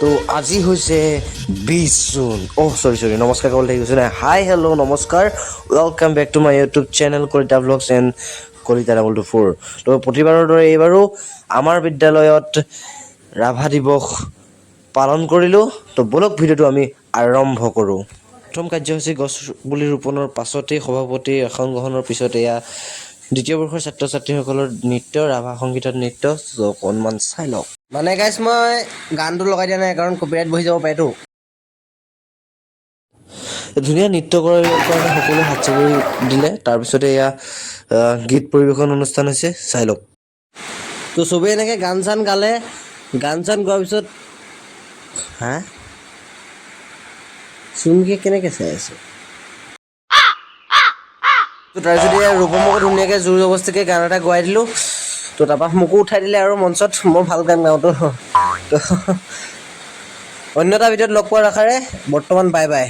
তো আজি হৈছে 20 জুন সৰি নমস্কাৰ ক'বলৈ থাকি গৈছে হাই হেল্ল' নমস্কাৰ welcome back to my YouTube channel Kalita vlogs and Kalita double 24 তো প্ৰতিবাৰৰ দৰে এইবাৰো আমাৰ বিদ্যালয়ত ৰাভা দিৱস পালন কৰিলোঁ তো বলক ভিডিঅ'টো আমি আৰম্ভ কৰোঁ প্ৰথম কাৰ্যসূচী গছ পুলি ৰোপণৰ পাছতেই সভাপতি আসন গ্ৰহণৰ পিছত এয়া দ্বিতীয় বৰ্ষৰ ছাত্ৰ ছাত্ৰীসকলৰ নৃত্য ৰাভা সংগীতত নৃত্য অকণমান চাই লওক মানে গাইছ মই গানটো লগাই দিয়া নাই কাৰণ কপিৰাইট বহি যাব পাৰেতো ধুনীয়া নৃত্য কৰাৰ কাৰণে সকলোৱে হাত চাপৰি দিলে তাৰপিছতে এয়া গীত পৰিৱেশন অনুষ্ঠান হৈছে চাই লওক তো চবেই এনেকৈ গান চান গালে গান চান গোৱাৰ পিছত হা চুমকে কেনেকৈ চাই আছো তো তাৰপিছত এয়া ৰূপমকো ধুনীয়াকৈ জোৰ জবস্তিকৈ গান এটা গোৱাই দিলোঁ তো তাৰপৰা মোকো উঠাই দিলে আৰু মঞ্চত মই ভাল গান গাওঁ তো অন্য এটা ভিডিঅ'ত লগ পোৱাৰ আশাৰে বৰ্তমান বাই বাই